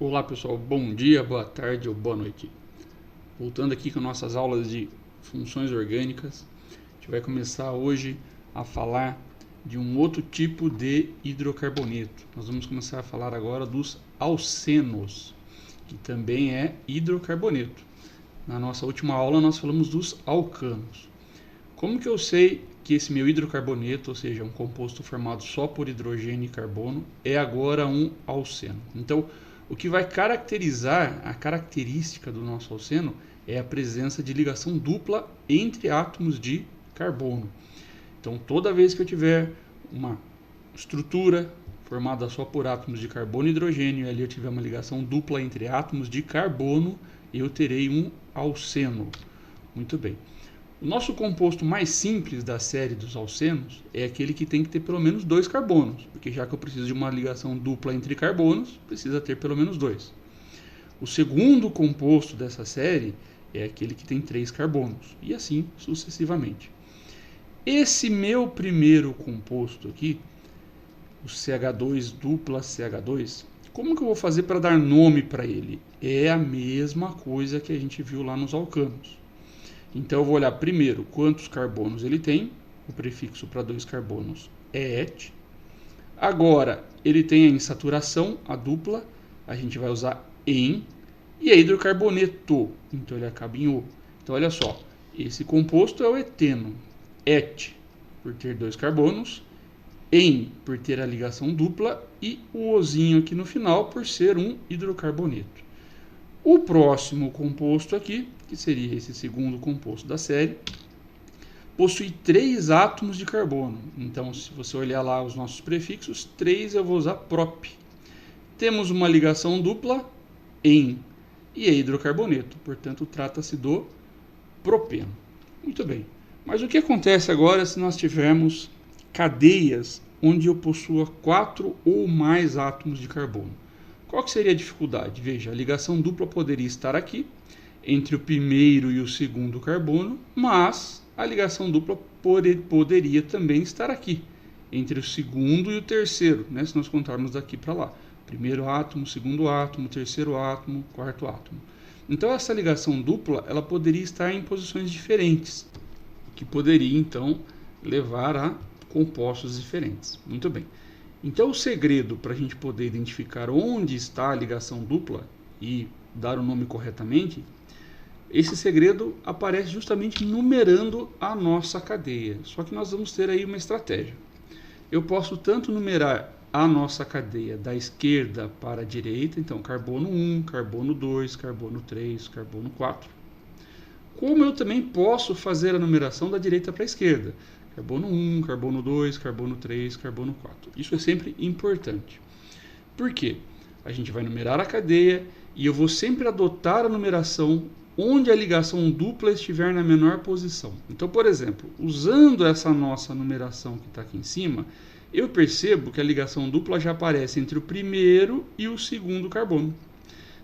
Olá pessoal, bom dia, boa tarde ou boa noite. Voltando aqui com nossas aulas de funções orgânicas, a gente vai começar hoje a falar de um outro tipo de hidrocarboneto. Nós vamos começar a falar agora dos alcenos, que também é hidrocarboneto. Na nossa última aula nós falamos dos alcanos. Como que eu sei que esse meu hidrocarboneto, ou seja, um composto formado só por hidrogênio e carbono, é agora um alceno? Então, o que vai caracterizar a característica do nosso alceno é a presença de ligação dupla entre átomos de carbono. Então, toda vez que eu tiver uma estrutura formada só por átomos de carbono e hidrogênio, e ali eu tiver uma ligação dupla entre átomos de carbono, eu terei um alceno. Muito bem. O nosso composto mais simples da série dos alcenos é aquele que tem que ter pelo menos 2 carbonos, porque já que eu preciso de uma ligação dupla entre carbonos, precisa ter pelo menos 2. O segundo composto dessa série é aquele que tem 3 carbonos, e assim sucessivamente. Esse meu primeiro composto aqui, o CH2 dupla CH2, como que eu vou fazer para dar nome para ele? É a mesma coisa que a gente viu lá nos alcanos. Então eu vou olhar primeiro quantos carbonos ele tem, o prefixo para 2 carbonos é et. Agora ele tem a insaturação, a dupla, a gente vai usar em, e é hidrocarboneto, então ele acaba em o. Então olha só, esse composto é o eteno, et por ter 2 carbonos, em por ter a ligação dupla e o ozinho aqui no final por ser um hidrocarboneto. O próximo composto aqui, que seria esse segundo composto da série, possui 3 átomos de carbono. Então, se você olhar lá os nossos prefixos, 3 eu vou usar prop. Temos uma ligação dupla em e é hidrocarboneto, portanto, trata-se do propeno. Muito bem. Mas o que acontece agora se nós tivermos cadeias onde eu possua 4 ou mais átomos de carbono? Qual que seria a dificuldade? Veja, a ligação dupla poderia estar aqui, entre o primeiro e o segundo carbono, mas a ligação dupla poderia também estar aqui, entre o segundo e o terceiro, né, se nós contarmos daqui para lá. Primeiro átomo, segundo átomo, terceiro átomo, quarto átomo. Então essa ligação dupla ela poderia estar em posições diferentes, o que poderia então levar a compostos diferentes. Muito bem. Então o segredo para a gente poder identificar onde está a ligação dupla e dar o nome corretamente, esse segredo aparece justamente numerando a nossa cadeia. Só que nós vamos ter aí uma estratégia. Eu posso tanto numerar a nossa cadeia da esquerda para a direita, então carbono 1, carbono 2, carbono 3, carbono 4, como eu também posso fazer a numeração da direita para a esquerda. Carbono 1, carbono 2, carbono 3, carbono 4. Isso é sempre importante. Por quê? A gente vai numerar a cadeia e eu vou sempre adotar a numeração onde a ligação dupla estiver na menor posição. Então, por exemplo, usando essa nossa numeração que está aqui em cima, eu percebo que a ligação dupla já aparece entre o primeiro e o segundo carbono.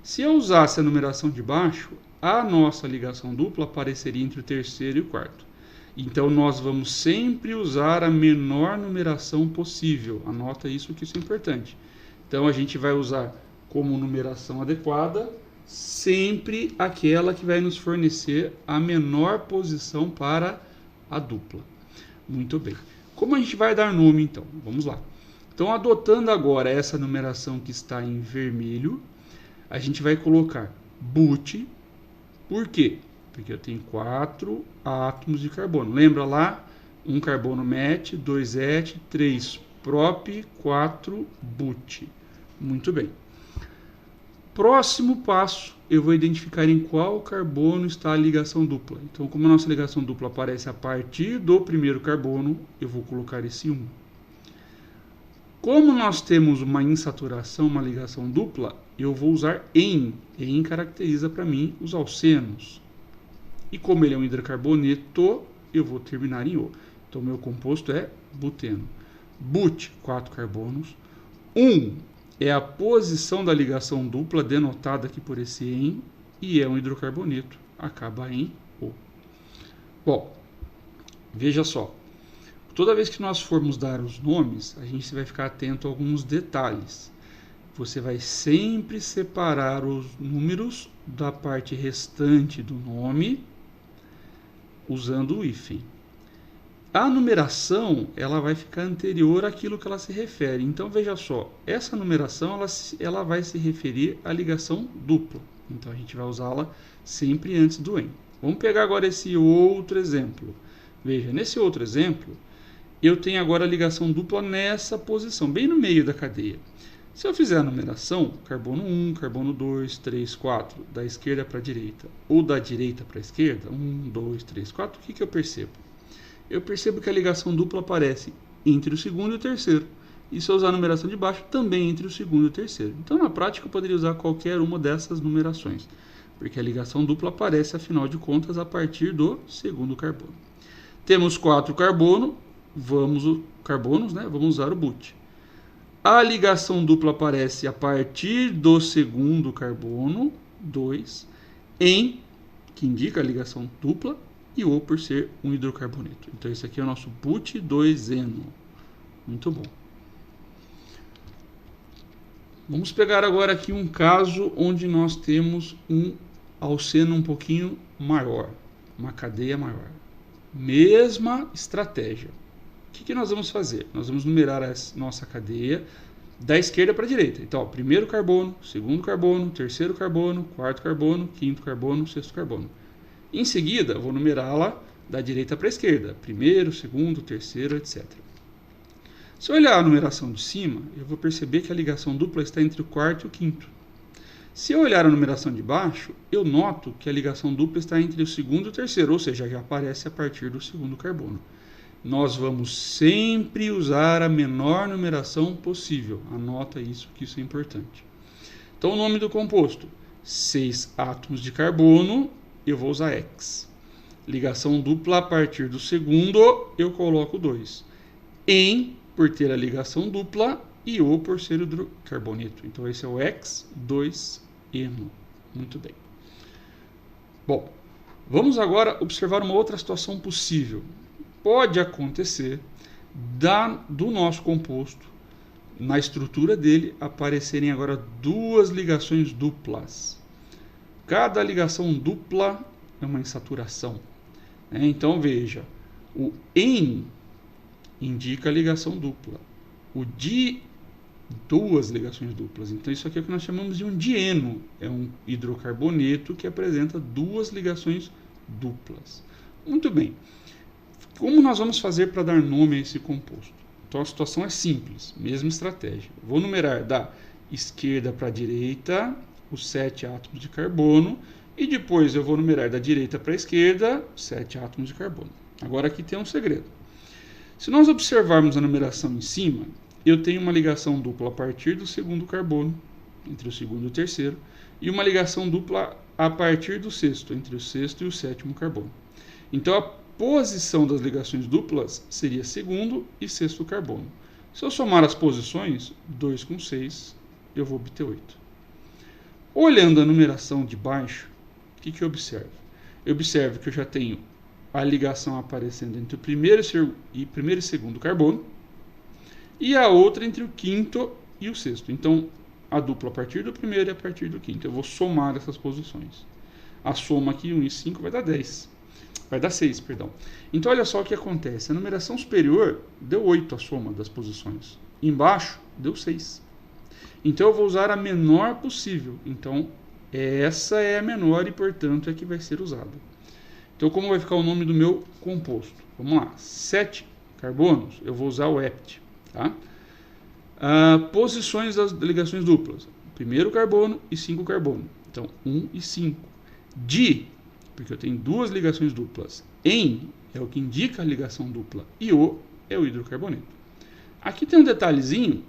Se eu usasse a numeração de baixo, a nossa ligação dupla apareceria entre o terceiro e o quarto. Então, nós vamos sempre usar a menor numeração possível. Anota isso, que isso é importante. Então, a gente vai usar como numeração adequada sempre aquela que vai nos fornecer a menor posição para a dupla. Muito bem. Como a gente vai dar nome, então? Vamos lá. Então, adotando agora essa numeração que está em vermelho, a gente vai colocar but. Por quê? Porque eu tenho 4 átomos de carbono. Lembra lá? 1 carbono met, 2 et, 3 prop, 4 but. Muito bem. Próximo passo, eu vou identificar em qual carbono está a ligação dupla. Então, como a nossa ligação dupla aparece a partir do primeiro carbono, eu vou colocar esse 1. Como nós temos uma insaturação, uma ligação dupla, eu vou usar em. Em caracteriza para mim os alcenos. E como ele é um hidrocarboneto, eu vou terminar em O. Então, meu composto é buteno. But, 4 carbonos. 1 é a posição da ligação dupla, denotada aqui por esse em, e é um hidrocarboneto. Acaba em O. Bom, veja só. Toda vez que nós formos dar os nomes, a gente vai ficar atento a alguns detalhes. você vai sempre separar os números da parte restante do nome usando o hífen. A numeração, ela vai ficar anterior àquilo que ela se refere. Então, veja só, essa numeração ela vai se referir à ligação dupla. Então, a gente vai usá-la sempre antes do em. Vamos pegar agora esse outro exemplo. Veja, nesse outro exemplo, eu tenho agora a ligação dupla nessa posição, bem no meio da cadeia. Se eu fizer a numeração, carbono 1, carbono 2, 3, 4, da esquerda para a direita, ou da direita para a esquerda, 1, 2, 3, 4, o que eu percebo? Eu percebo que a ligação dupla aparece entre o segundo e o terceiro. E se eu usar a numeração de baixo, também entre o segundo e o terceiro. Então, na prática, eu poderia usar qualquer uma dessas numerações, porque a ligação dupla aparece, afinal de contas, a partir do segundo carbono. Temos 4 carbonos, vamos usar o but. A ligação dupla aparece a partir do segundo carbono, 2, em, que indica a ligação dupla, e O por ser um hidrocarboneto. Então, esse aqui é o nosso but2eno. Muito bom. Vamos pegar agora aqui um caso onde nós temos um alceno um pouquinho maior, uma cadeia maior. Mesma estratégia. O que nós vamos fazer? Nós vamos numerar a nossa cadeia da esquerda para a direita. Então, ó, primeiro carbono, segundo carbono, terceiro carbono, quarto carbono, quinto carbono, sexto carbono. Em seguida, vou numerá-la da direita para a esquerda. Primeiro, segundo, terceiro, etc. Se eu olhar a numeração de cima, eu vou perceber que a ligação dupla está entre o quarto e o quinto. Se eu olhar a numeração de baixo, eu noto que a ligação dupla está entre o segundo e o terceiro, ou seja, já aparece a partir do segundo carbono. Nós vamos sempre usar a menor numeração possível. Anota isso, que isso é importante. Então, o nome do composto, 6 átomos de carbono, eu vou usar X. Ligação dupla a partir do segundo, eu coloco 2. Em, por ter a ligação dupla, e O por ser hidrocarboneto. Então, esse é o X2eno. Muito bem. Bom, vamos agora observar uma outra situação possível. Pode acontecer do nosso composto, na estrutura dele, aparecerem agora duas ligações duplas. Cada ligação dupla é uma insaturação. Então, veja, o em indica a ligação dupla. O di, duas ligações duplas. Então, isso aqui é o que nós chamamos de um dieno. É um hidrocarboneto que apresenta duas ligações duplas. Muito bem. Como nós vamos fazer para dar nome a esse composto? Então, a situação é simples, mesma estratégia. Vou numerar da esquerda para a direita os 7 átomos de carbono e depois eu vou numerar da direita para a esquerda 7 átomos de carbono. Agora aqui tem um segredo. Se nós observarmos a numeração em cima, eu tenho uma ligação dupla a partir do segundo carbono, entre o segundo e o terceiro, e uma ligação dupla a partir do sexto, entre o sexto e o sétimo carbono. Então, a posição das ligações duplas seria segundo e sexto carbono. Se eu somar as posições, 2 com 6, eu vou obter 8. Olhando a numeração de baixo, o que eu observo? Eu observo que eu já tenho a ligação aparecendo entre o primeiro e segundo carbono e a outra entre o quinto e o sexto. Então, a dupla a partir do primeiro e a partir do quinto. Eu vou somar essas posições. A soma aqui, 1 e 5, vai dar 10. Vai dar 6, perdão. Então, olha só o que acontece. A numeração superior deu 8 a soma das posições. Embaixo, deu 6. Então, eu vou usar a menor possível. Então, essa é a menor e, portanto, é que vai ser usada. Então, como vai ficar o nome do meu composto? Vamos lá. 7 carbonos, eu vou usar o hept. Tá? Posições das ligações duplas. Primeiro carbono e 5 carbono. Então, 1 e 5. Di, porque eu tenho duas ligações duplas. Em é o que indica a ligação dupla. E O é o hidrocarboneto. Aqui tem um detalhezinho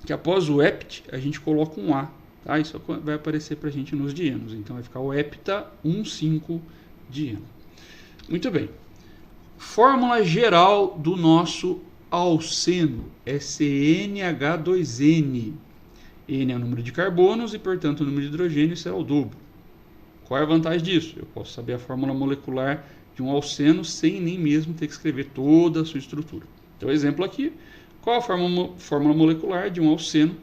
que após o hept a gente coloca um A. Tá? Isso vai aparecer para a gente nos dienos. Então vai ficar o hepta 1,5-dieno. Muito bem. Fórmula geral do nosso alceno é CnH2n. N é o número de carbonos e, portanto, o número de hidrogênio será o dobro. Qual é a vantagem disso? Eu posso saber a fórmula molecular de um alceno sem nem mesmo ter que escrever toda a sua estrutura. Então, exemplo aqui, qual a fórmula molecular de um alceno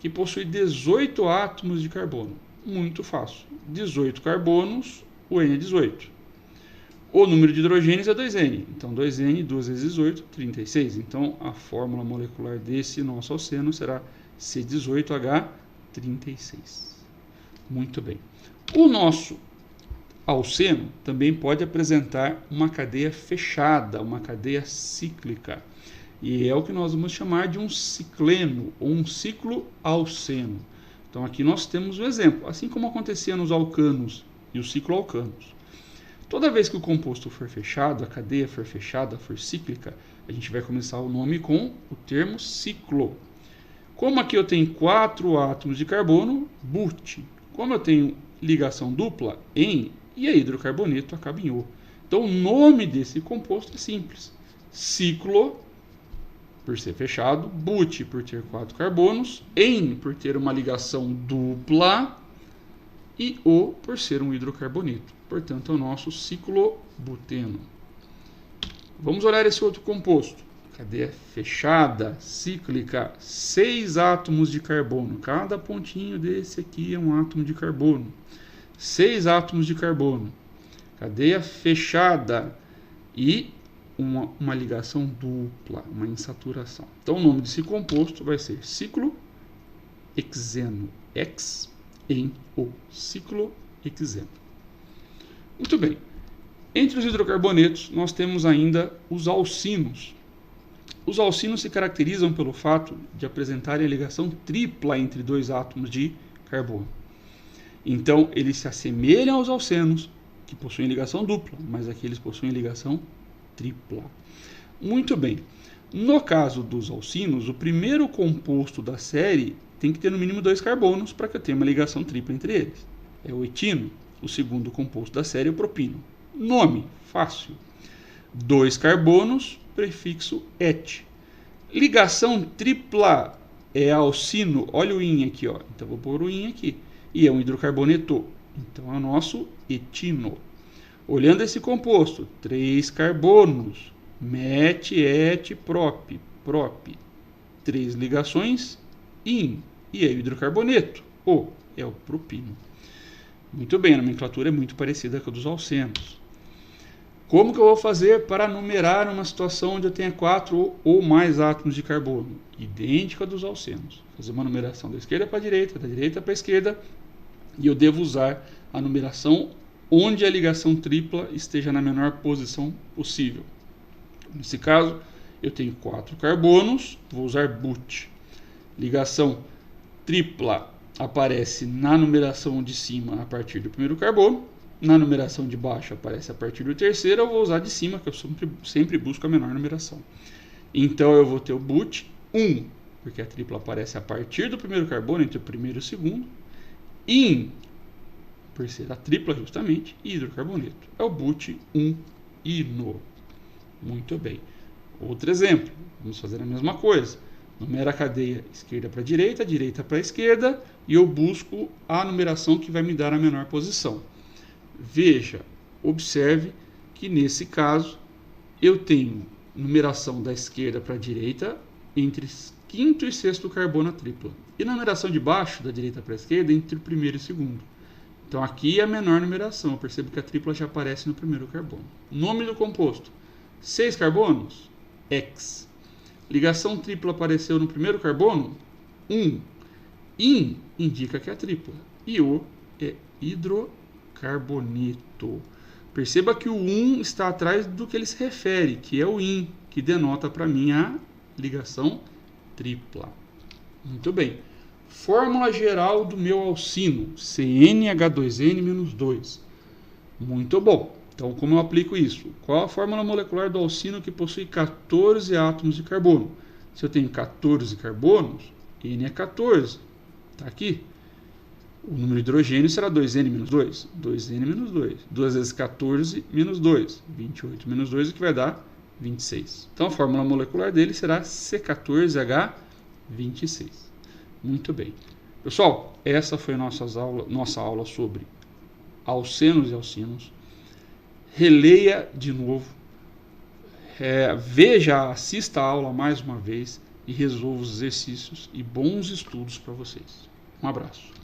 que possui 18 átomos de carbono? Muito fácil. 18 carbonos, o N é 18. O número de hidrogênios é 2N. Então, 2N, 2 vezes 18, 36. Então, a fórmula molecular desse nosso alceno será C18H36. Muito bem. O nosso alceno também pode apresentar uma cadeia fechada, uma cadeia cíclica. E é o que nós vamos chamar de um cicleno, ou um ciclo alceno. Então aqui nós temos um exemplo, assim como acontecia nos alcanos e os cicloalcanos. Toda vez que o composto for fechado, a cadeia for fechada, for cíclica, a gente vai começar o nome com o termo ciclo. Como aqui eu tenho 4 átomos de carbono, but. Como eu tenho ligação dupla, en, e a hidrocarboneto acaba em o. Então o nome desse composto é simples. Ciclo, por ser fechado, but, por ter 4 carbonos, en, por ter uma ligação dupla, e o, por ser um hidrocarboneto. Portanto, é o nosso ciclobuteno. Vamos olhar esse outro composto. Cadeia fechada, cíclica, 6 átomos de carbono. Cada pontinho desse aqui é um átomo de carbono. 6 átomos de carbono. Cadeia fechada e uma ligação dupla, uma insaturação. Então, o nome desse composto vai ser ciclohexeno. X em o, ciclohexeno. Muito bem. Entre os hidrocarbonetos, nós temos ainda os alcinos. Os alcinos se caracterizam pelo fato de apresentarem a ligação tripla entre 2 átomos de carbono. Então, eles se assemelham aos alcenos, que possuem ligação dupla, mas aqui eles possuem ligação tripla. Muito bem. No caso dos alcinos, o primeiro composto da série tem que ter no mínimo 2 carbonos para que eu tenha uma ligação tripla entre eles. É o etino. O segundo composto da série é o propino. Nome, fácil. 2 carbonos, prefixo et. Ligação tripla é alcino. Olha o in aqui, ó. Então vou pôr o in aqui. E é um hidrocarboneto. Então é o nosso etino. Olhando esse composto, 3 carbonos, met, et, prop. 3 ligações, in. E é o hidrocarboneto. O é o propino. Muito bem, a nomenclatura é muito parecida com a dos alcenos. Como que eu vou fazer para numerar uma situação onde eu tenha 4 ou mais átomos de carbono? Idêntica à dos alcenos. Fazer uma numeração da esquerda para a direita, da direita para a esquerda, e eu devo usar a numeração onde a ligação tripla esteja na menor posição possível. Nesse caso, eu tenho 4 carbonos, vou usar but. Ligação tripla aparece na numeração de cima a partir do primeiro carbono, na numeração de baixo aparece a partir do terceiro, eu vou usar de cima, que eu sempre busco a menor numeração. Então eu vou ter o but 1, porque a tripla aparece a partir do primeiro carbono, entre o primeiro e o segundo, in, por ser a tripla justamente, e hidrocarboneto. É o but 1 ino. Muito bem. Outro exemplo, vamos fazer a mesma coisa. Numera a cadeia esquerda para direita para a esquerda, e eu busco a numeração que vai me dar a menor posição. Veja, observe que nesse caso eu tenho numeração da esquerda para a direita entre quinto e sexto carbono a tripla. E na numeração de baixo, da direita para a esquerda, entre o primeiro e o segundo. Então aqui é a menor numeração, eu percebo que a tripla já aparece no primeiro carbono. Nome do composto: 6 carbonos, X. Ligação tripla apareceu no primeiro carbono, 1. In indica que é a tripla. E o é hidrocarboneto. Perceba que o 1 está atrás do que ele se refere, que é o in, que denota para mim a ligação tripla. Muito bem. Fórmula geral do meu alcino, CnH2n-2. Muito bom. Então, como eu aplico isso? Qual a fórmula molecular do alcino que possui 14 átomos de carbono? Se eu tenho 14 carbonos, N é 14. Está aqui. O número de hidrogênio será 2N-2. 2N-2. 2 vezes 14 menos 2. 28 menos 2, o que vai dar 26. Então, a fórmula molecular dele será C14H26. Muito bem. Pessoal, essa foi a nossa aula sobre alcenos e alcinos. Releia de novo, veja, assista a aula mais uma vez, e resolva os exercícios e bons estudos para vocês. Um abraço.